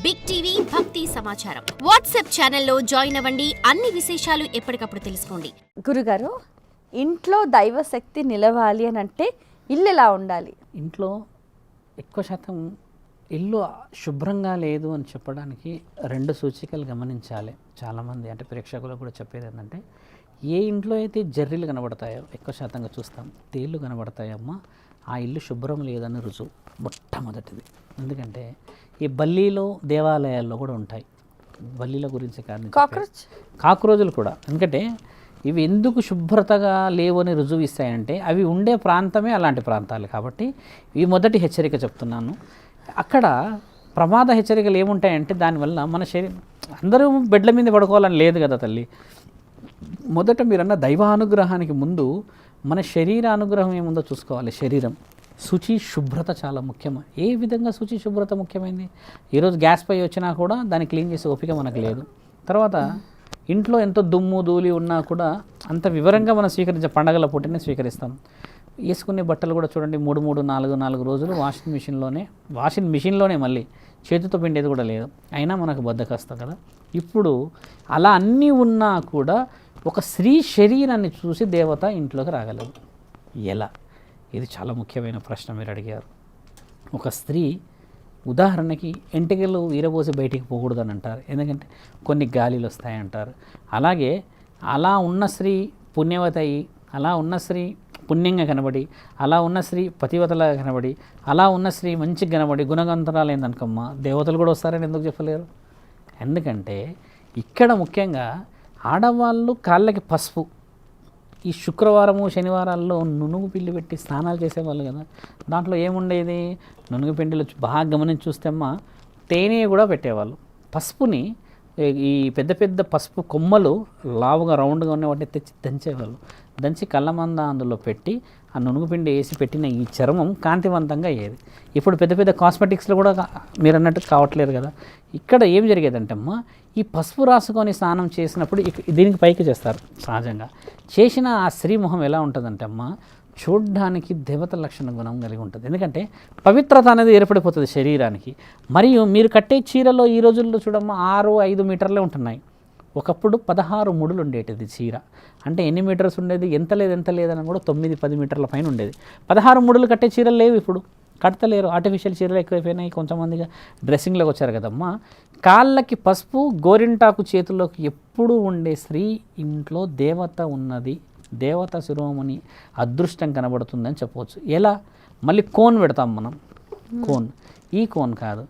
Big TV భక్తి సమాచారం WhatsApp ఛానల్లో జాయిన్ అవ్వండి. అన్ని విశేషాలు ఎప్పటికప్పుడు తెలుసుకోండి. గురుగారు, ఇంట్లో దైవశక్తి నిలవాలి అని అంటే ఇల్లు ఎలా ఉండాలి? ఇంట్లో ఎక్కువ శాతం ఇల్లు శుభ్రంగా లేదు అని చెప్పడానికి రెండు సూచికలు గమనించాలి. చాలామంది అంటే ప్రేక్షకులకు కూడా చెప్పేది ఏంటంటే, ఏ ఇంట్లో అయితే జర్రీలు కనబడతాయో ఎక్కువ శాతంగా చూస్తాం, తేళ్ళు కనబడతాయమ్మా, ఆ ఇల్లు శుభ్రం లేదని రుజువు మొట్టమొదటిది. ఎందుకంటే ఈ బల్లీలో దేవాలయాల్లో కూడా ఉంటాయి. బల్లీల గురించి కారణం కాక్రోజులు కూడా. ఎందుకంటే ఇవి ఎందుకు శుభ్రతగా లేవు అని రుజువు ఇస్తాయంటే అవి ఉండే ప్రాంతమే అలాంటి ప్రాంతాలు కాబట్టి ఈ మొదటి హెచ్చరిక చెప్తున్నాను. అక్కడ ప్రమాద హెచ్చరికలు ఏముంటాయంటే దానివల్ల మన శరీరం అందరూ బెడ్ల మీద పడుకోవాలని లేదు కదా తల్లి. మొదట మీరన్న దైవానుగ్రహానికి ముందు మన శరీర అనుగ్రహం ఏముందో చూసుకోవాలి. శరీరం శుచి శుభ్రత చాలా ముఖ్యం. ఏ విధంగా శుచి శుభ్రత ముఖ్యమైంది? ఈరోజు గ్యాస్ పై వచ్చినా కూడా దాన్ని క్లీన్ చేసే ఓపిక మనకు లేదు. తర్వాత ఇంట్లో ఎంతో దుమ్ము ధూళి ఉన్నా కూడా అంత వివరంగా మనం స్వీకరించే పండగల పూటనే స్వీకరిస్తాం. వేసుకునే బట్టలు కూడా చూడండి 3-4 రోజులు వాషింగ్ మిషన్లోనే మళ్ళీ చేతితో పిండేది కూడా లేదు. అయినా మనకు బద్ధకస్తాం కదా. ఇప్పుడు అలా అన్నీ ఉన్నా కూడా ఒక స్త్రీ శరీరాన్ని చూసి దేవత ఇంట్లోకి రాగలదు. ఎలా? ఇది చాలా ముఖ్యమైన ప్రశ్న మీరు అడిగారు. ఒక స్త్రీ ఉదాహరణకి ఎంటికలు వీరబోసి బయటికి పోకూడదని అంటారు. ఎందుకంటే కొన్ని గాలిలు వస్తాయంటారు. అలాగే అలా ఉన్న స్త్రీ పుణ్యవతి అయ్యి, అలా ఉన్న స్త్రీ పుణ్యంగా కనబడి, అలా ఉన్న స్త్రీ పతివతలాగా కనబడి, అలా ఉన్న స్త్రీ మంచిగా కనబడి గుణగంతరాలు ఏందనుకమ్మా దేవతలు కూడా వస్తారని ఎందుకు చెప్పలేరు? ఎందుకంటే ఇక్కడ ముఖ్యంగా ఆడవాళ్ళు కాళ్ళకి పసుపు, ఈ శుక్రవారము శనివారాల్లో నునుగు పిండి పెట్టి స్నానాలు చేసేవాళ్ళు కదా. దాంట్లో ఏముండేది? నునుగు పిండిలో బాగా గమనించి చూస్తే అమ్మ తేనె కూడా పెట్టేవాళ్ళు. పసుపుని ఈ పెద్ద పెద్ద పసుపు కొమ్మలు లావుగా రౌండ్గా ఉన్న వాటిని తెచ్చి దంచేవాళ్ళు. దంచి కళ్ళమంద అందులో పెట్టి ఆ నునుగు పిండి వేసి పెట్టిన ఈ చర్మం కాంతివంతంగా అయ్యేది. ఇప్పుడు పెద్ద పెద్ద కాస్మెటిక్స్లో కూడా మీరు అన్నట్టు కావట్లేదు కదా. ఇక్కడ ఏం జరిగేదంటే అమ్మ, ఈ పసుపు రాసుకొని స్నానం చేసినప్పుడు దీనికి పైకి చేస్తారు సహజంగా. చేసిన ఆ స్త్రీ మొహం ఎలా ఉంటుందంటే అమ్మ, చూడ్డానికి దేవత లక్షణ గుణం కలిగి ఉంటుంది. ఎందుకంటే పవిత్రత అనేది ఏర్పడిపోతుంది శరీరానికి. మరియు మీరు కట్టే చీరలో ఈ రోజుల్లో చూడమ్మా 6-5 మీటర్లే ఉంటున్నాయి. ఒకప్పుడు 16 ముడులు ఉండేటిది చీర. అంటే ఎన్ని మీటర్స్ ఉండేది? ఎంత లేదని కూడా 9-10 మీటర్ల పైన ఉండేది. 16 ముడులు కట్టే చీరలు లేవు ఇప్పుడు, కడతలేరు. ఆర్టిఫిషియల్ చీరలు ఎక్కువైపోయినాయి. కొంతమందిగా డ్రెస్సింగ్లోకి వచ్చారు కదమ్మా. కాళ్ళకి పసుపు, గోరింటాకు చేతుల్లోకి ఎప్పుడూ ఉండే స్త్రీ ఇంట్లో దేవత ఉన్నది, దేవత శిరోమణి అదృష్టం కనబడుతుందని చెప్పవచ్చు. ఎలా? మళ్ళీ కోన్ పెడతాం మనం. ఈ కోన్ కాదు,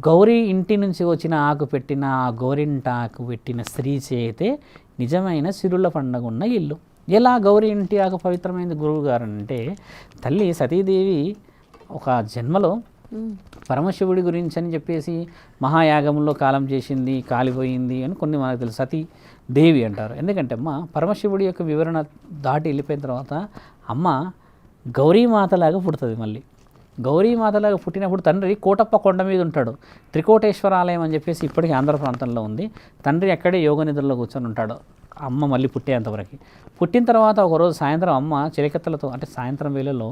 గౌరీ ఇంటి నుంచి వచ్చిన ఆకు పెట్టిన ఆ గోరింటాకు పెట్టిన స్త్రీ చేతే నిజమైన సిరుల పండగ ఉన్న ఇల్లు. ఎలా గౌరీ ఇంటి ఆకు పవిత్రమైనది గురువు గారు అంటే, తల్లి సతీదేవి ఒక జన్మలో పరమశివుడి గురించి అని చెప్పేసి మహాయాగంలో కాలం చేసింది, కాలిపోయింది అని కొన్ని మనకు తెలుసు. సతీ దేవి అంటారు. ఎందుకంటే అమ్మ పరమశివుడి యొక్క వివరణ దాటి వెళ్ళిపోయిన తర్వాత అమ్మ గౌరీమాతలాగా పుడుతుంది. మళ్ళీ గౌరీమాతలాగా పుట్టినప్పుడు తండ్రి కోటప్ప కొండ మీద ఉంటాడు. త్రికోటేశ్వర ఆలయం అని చెప్పేసి ఇప్పటికీ ఆంధ్ర ప్రాంతంలో ఉంది. తండ్రి అక్కడే యోగ నిద్రలో కూర్చొని ఉంటాడు అమ్మ మళ్ళీ పుట్టేంతవరకు. పుట్టిన తర్వాత ఒకరోజు సాయంత్రం అమ్మ చిరకత్తలతో, అంటే సాయంత్రం వేళలో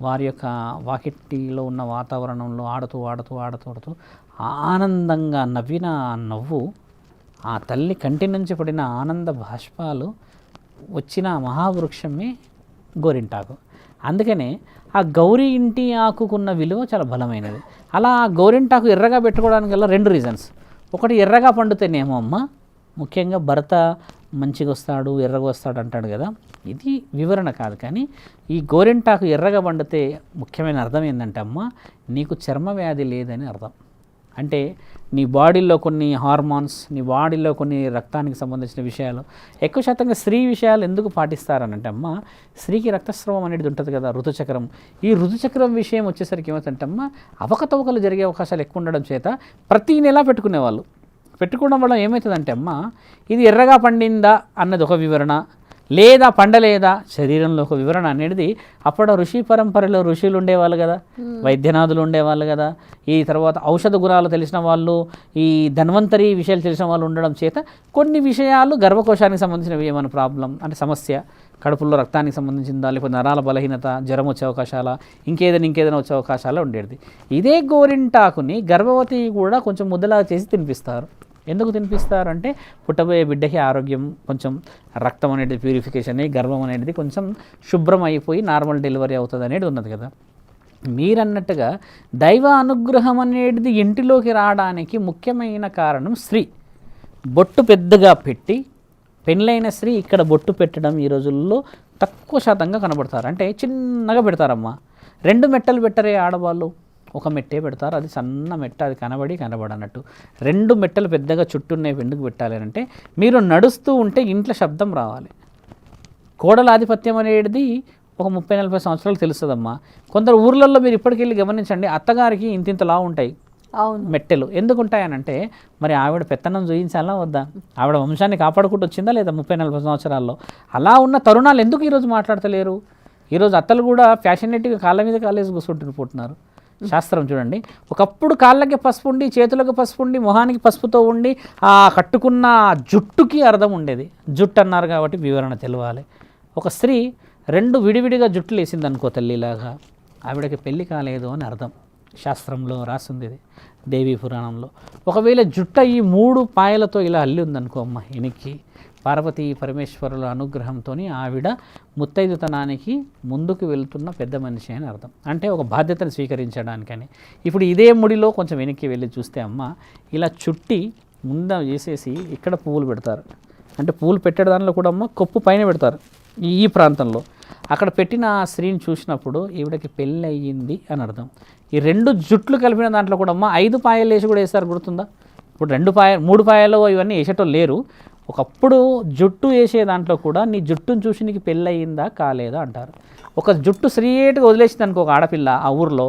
వారి యొక్క వాకిటిలో ఉన్న వాతావరణంలో ఆడుతూ ఆనందంగా నవ్విన నవ్వు, ఆ తల్లి కంటి నుంచి పడిన ఆనంద బాష్పాలు వచ్చిన మహావృక్షమే గోరింటాకు. అందుకనే ఆ గౌరీ ఇంటి ఆకుకున్న విలువ చాలా బలమైనది. అలా ఆ గోరింటాకు ఎర్రగా పెట్టుకోవడానికి గల 2 రీజన్స్. ఒకటి, ఎర్రగా పండుతేనేమో అమ్మ ముఖ్యంగా భర్త మంచిగా వస్తాడు, ఎర్రగా వస్తాడు అంటాడు కదా. ఇది వివరణ కాదు, కానీ ఈ గోరింటాకు ఎర్రగా పండితే ముఖ్యమైన అర్థం ఏంటంటే అమ్మ, నీకు చర్మ వ్యాధి లేదని అర్థం. అంటే నీ బాడీలో కొన్ని హార్మోన్స్, నీ బాడీలో కొన్ని రక్తానికి సంబంధించిన విషయాలు ఎక్కువ శాతంగా స్త్రీ విషయాలు ఎందుకు పాటిస్తారనంటే అమ్మ, స్త్రీకి రక్తస్రావం అనేది ఉంటుంది కదా, ఋతుచక్రం. ఈ ఋతుచక్రం విషయం వచ్చేసరికి ఏమవుతుందంటే అమ్మ, అవకతవకలు జరిగే అవకాశాలు ఎక్కువ ఉండడం చేత ప్రతి నెల పెట్టుకునేవాళ్ళు. పెట్టుకోవడం వల్ల ఏమవుతుందంటే అమ్మ, ఇది ఎర్రగా పండిందా అన్నది ఒక వివరణ, లేదా పండలేదా శరీరంలో ఒక వివరణ అనేది అప్పుడు ఋషి పరంపరలో ఋషులు ఉండేవాళ్ళు కదా, వైద్యనాథులు ఉండేవాళ్ళు కదా, ఈ తర్వాత ఔషధ గుణాలు తెలిసిన వాళ్ళు, ఈ ధన్వంతరి విషయాలు తెలిసిన వాళ్ళు ఉండడం చేత కొన్ని విషయాలు గర్భకోశానికి సంబంధించినవి ఏమైనా ప్రాబ్లం అంటే సమస్య, కడుపులో రక్తానికి సంబంధించిందా, లేకపోతే నరాల బలహీనత, జ్వరం వచ్చే అవకాశాల, ఇంకేదైనా వచ్చే అవకాశాలు ఉండేది. ఇదే గోరింటాకుని గర్భవతి కూడా కొంచెం ముద్దలా చేసి తినిపిస్తారు. ఎందుకు తినిపిస్తారు అంటే పుట్టబోయే బిడ్డకి ఆరోగ్యం, కొంచెం రక్తం అనేది ప్యూరిఫికేషన్ అయ్యి గర్భం అనేది కొంచెం శుభ్రం అయిపోయి నార్మల్ డెలివరీ అవుతుంది అనేది ఉన్నది కదా. మీరన్నట్టుగా దైవ అనుగ్రహం అనేది ఇంటిలోకి రావడానికి ముఖ్యమైన కారణం స్త్రీ. బొట్టు పెద్దగా పెట్టి పెళ్ళైన స్త్రీ ఇక్కడ బొట్టు పెట్టడం ఈ రోజుల్లో తక్కువ శాతంగా కనబడతారు. అంటే చిన్నగా పెడతారమ్మా. 2 మెట్టలు పెట్టరే ఆడవాళ్ళు, 1 మెట్టే పెడతారు. అది సన్న మెట్ట, అది కనబడనట్టు. 2 మెట్టలు పెద్దగా చుట్టూనే ఎందుకు పెట్టాలి అంటే మీరు నడుస్తూ ఉంటే ఇంట్లో శబ్దం రావాలి. కోడల ఆధిపత్యం అనేది ఒక 30-40 సంవత్సరాలు తెలుస్తుందమ్మా. కొందరు ఊర్లలో మీరు ఇప్పటికెళ్ళి గమనించండి, అత్తగారికి ఇంతింతలా ఉంటాయి మెట్టెలు. ఎందుకు ఉంటాయనంటే మరి ఆవిడ పెత్తనం చూయించాలా వద్దా, ఆవిడ వంశాన్ని కాపాడుకుంటూ వచ్చిందా లేదా 30-40 సంవత్సరాల్లో. అలా ఉన్న తరుణాలు ఎందుకు ఈరోజు మాట్లాడతలేరు? ఈరోజు అత్తలు కూడా ఫ్యాషనేట్గా కాళ్ళ మీద కాలేసి కూర్చుంటున్నారు. శాస్త్రం చూడండి, ఒకప్పుడు కాళ్ళకి పసుపు ఉండి, చేతులకు పసుపు ఉండి, మొహానికి పసుపుతో ఉండి ఆ కట్టుకున్న జుట్టుకి అర్థం ఉండేది. జుట్టు అన్నారు కాబట్టి వివరణ తెలవాలి. ఒక స్త్రీ 2 విడివిడిగా జుట్టులు వేసింది అనుకో తల్లిలాగా, ఆవిడకి పెళ్ళి కాలేదు అని అర్థం. శాస్త్రంలో రాసింది ఇది, దేవీ పురాణంలో. ఒకవేళ జుట్ట ఈ 3 పాయలతో ఇలా అల్లి ఉందనుకో అమ్మ వెనక్కి, పార్వతీ పరమేశ్వరుల అనుగ్రహంతో ఆవిడ ముత్తైదుతనానికి ముందుకు వెళ్తున్న పెద్ద మనిషి అని అర్థం. అంటే ఒక బాధ్యతను స్వీకరించడానికని. ఇప్పుడు ఇదే ముడిలో కొంచెం వెనక్కి వెళ్ళి చూస్తే అమ్మ ఇలా చుట్టి ముంద చేసేసి ఇక్కడ పువ్వులు పెడతారు. అంటే పువ్వులు పెట్టే దానిలో కూడా అమ్మ కొప్పు పైన పెడతారు ఈ ప్రాంతంలో. అక్కడ పెట్టిన ఆ స్త్రీని చూసినప్పుడు ఈవిడకి పెళ్ళి అయ్యింది అని అర్థం. ఈ 2 జుట్లు కలిపిన దాంట్లో కూడా అమ్మ 5 పాయలు వేసి కూడా వేస్తారు, గుర్తుందా? ఇప్పుడు 3 పాయలు ఇవన్నీ వేసేటోళ్ళు లేరు. ఒకప్పుడు జుట్టు వేసే దాంట్లో కూడా నీ జుట్టును చూసి నీకు పెళ్ళి అయ్యిందా కాలేదా అంటారు. ఒక జుట్టు స్ట్రెయిట్గా వదిలేసింది అనుకో ఒక ఆడపిల్ల ఆ ఊరిలో,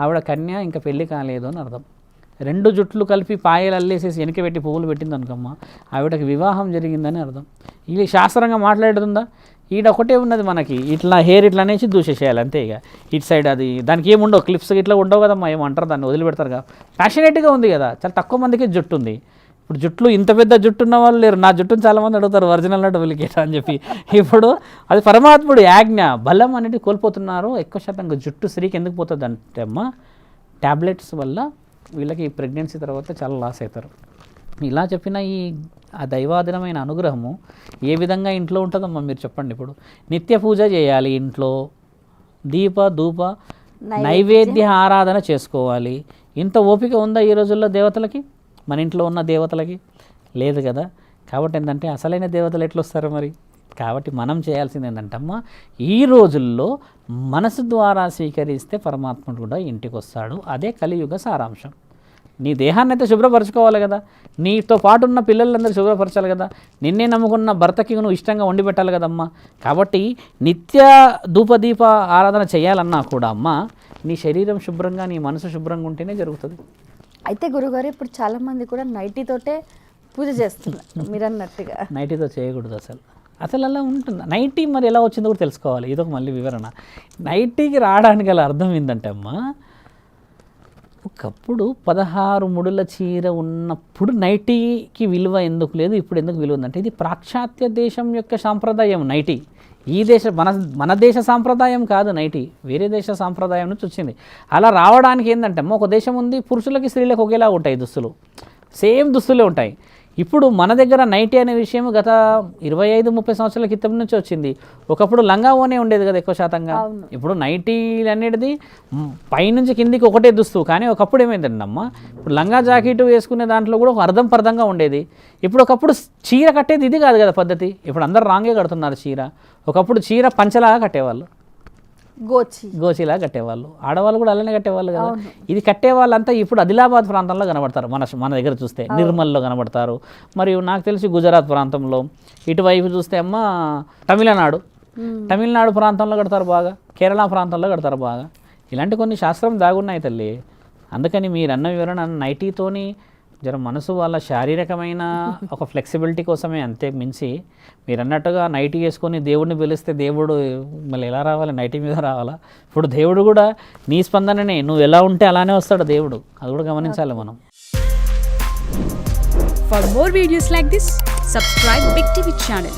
ఆవిడ కన్య ఇంకా పెళ్ళి కాలేదు అని అర్థం. 2 జుట్లు కలిపి పాయలు అల్లేసేసి వెనక పెట్టి పువ్వులు పెట్టింది అనుకమ్మ, ఆవిడకి వివాహం జరిగిందని అర్థం. ఇది శాస్త్రంగా మాట్లాడుతుందా? ఈడ ఒకటే ఉన్నది మనకి, ఇట్లా హెయిర్ ఇట్లా అనేసి దూసేసేయాలి అంతే. ఇక ఇటు సైడ్ అది దానికి ఏముండవు, క్లిప్స్ ఇట్లా ఉండవు కదమ్మా, ఏమంటారు దాన్ని వదిలిపెడతారు కదా. ప్యాషనేట్గా ఉంది కదా, చాలా తక్కువ మందికి జుట్టు ఉంది. ఇప్పుడు జుట్లు ఇంత పెద్ద జుట్టు ఉన్న వాళ్ళు లేరు. నా జుట్టును చాలామంది అడుగుతారు ఒరిజినల్ డూప్లికేట్ అని చెప్పి. ఇప్పుడు అది పరమాత్ముడు ఆజ్ఞ, బలం అనేది కోల్పోతున్నారు. ఎక్కువ శాతంగా జుట్టు స్త్రీకి ఎందుకు పోతుంది అంటే అమ్మ ట్యాబ్లెట్స్ వల్ల వీళ్ళకి ప్రెగ్నెన్సీ తర్వాత చాలా లాస్ అవుతారు. ఇలా చెప్పిన ఆ దైవాధీనమైన అనుగ్రహము ఏ విధంగా ఇంట్లో ఉంటుందమ్మా మీరు చెప్పండి. ఇప్పుడు నిత్య పూజ చేయాలి ఇంట్లో, దీప ధూప నైవేద్య ఆరాధన చేసుకోవాలి. ఇంత ఓపిక ఉందా ఈ రోజుల్లో దేవతలకి? మన ఇంట్లో ఉన్న దేవతలకి లేదు కదా. కాబట్టి ఏంటంటే అసలైన దేవతలు ఎట్లా వస్తారు మరి? కాబట్టి మనం చేయాల్సింది ఏంటంటే అమ్మ ఈ రోజుల్లో మనసు ద్వారా స్వీకరిస్తే పరమాత్ముడు కూడా ఇంటికి వస్తాడు. అదే కలియుగ సారాంశం. నీ దేహాన్ని అయితే శుభ్రపరచుకోవాలి కదా, నీతో పాటు ఉన్న పిల్లలందరూ శుభ్రపరచాలి కదా, నిన్నే నమ్ముకున్న భర్తకి నువ్వు ఇష్టంగా వండి పెట్టాలి కదమ్మా. కాబట్టి నిత్య ధూపదీప ఆరాధన చేయాలన్నా కూడా అమ్మ నీ శరీరం శుభ్రంగా నీ మనసు శుభ్రంగా ఉంటేనే జరుగుతుంది. అయితే గురుగారు ఇప్పుడు చాలామంది కూడా నైటీతోటే పూజ చేస్తున్నారు మీరు అన్నట్టుగా. నైటీతో చేయకూడదు అసలు అలా ఉంటుంది. నైటీ మరి ఎలా వచ్చిందో కూడా తెలుసుకోవాలి. ఇదొక మళ్ళీ వివరణ. నైటీకి రావడానికి గల అర్థం ఏంటంటే అమ్మ ఒకప్పుడు 16 ముడుల చీర ఉన్నప్పుడు నైటీకి విలువ ఎందుకు లేదు, ఇప్పుడు ఎందుకు విలువ ఉందంటే ఇది పాశ్చాత్య దేశం యొక్క సాంప్రదాయం. నైటీ ఈ దేశ మన దేశ సాంప్రదాయం కాదు, నైటీ వేరే దేశ సాంప్రదాయం నుంచి వచ్చింది. అలా రావడానికి ఏంటంటే ఒక దేశం ఉంది, పురుషులకి స్త్రీలకు ఒకేలా ఉంటాయి దుస్తులు, సేమ్ దుస్తులే ఉంటాయి. ఇప్పుడు మన దగ్గర నైటీ అనే విషయం గత 25-30 సంవత్సరాల క్రితం నుంచి వచ్చింది. ఒకప్పుడు లంగా ఓనే ఉండేది కదా ఎక్కువ శాతంగా. ఇప్పుడు నైటీ అనేది పైనుంచి కిందికి ఒకటే దుస్తు. కానీ ఒకప్పుడు ఏమైందండి అమ్మ, ఇప్పుడు లంగా జాకెట్ వేసుకునే దాంట్లో కూడా ఒక పర్థంగా ఉండేది. ఇప్పుడు ఒకప్పుడు చీర కట్టేది ఇది కాదు కదా పద్ధతి. ఇప్పుడు అందరు రాంగే కడుతున్నారు చీర. ఒకప్పుడు చీర పంచలాగా కట్టేవాళ్ళు, గోచిలా కట్టేవాళ్ళు. ఆడవాళ్ళు కూడా అలానే కట్టేవాళ్ళు కదా. ఇది కట్టేవాళ్ళంతా ఇప్పుడు ఆదిలాబాద్ ప్రాంతంలో కనబడతారు. మన దగ్గర చూస్తే నిర్మల్లో కనబడతారు. మరియు నాకు తెలిసి గుజరాత్ ప్రాంతంలో, ఇటువైపు చూస్తే అమ్మ తమిళనాడు ప్రాంతంలో కడతారు బాగా, కేరళ ప్రాంతంలో కడతారు బాగా. ఇలాంటి కొన్ని శాస్త్రం దాగున్నాయి తల్లి. అందుకని మీరు అన్న వివరణ నైటీతోని జర మనసు వాళ్ళ శారీరకమైన ఒక ఫ్లెక్సిబిలిటీ కోసమే, అంతే మించి మీరు అన్నట్టుగా నైటీ వేసుకొని దేవుడిని పిలిస్తే దేవుడు మళ్ళీ ఎలా రావాలి, నైటీ మీద రావాలా? ఇప్పుడు దేవుడు కూడా నీ స్పందననే, నువ్వు ఎలా ఉంటే అలానే వస్తాడు దేవుడు, అది కూడా గమనించాలి మనం. For more videos like this, subscribe Big TV channel.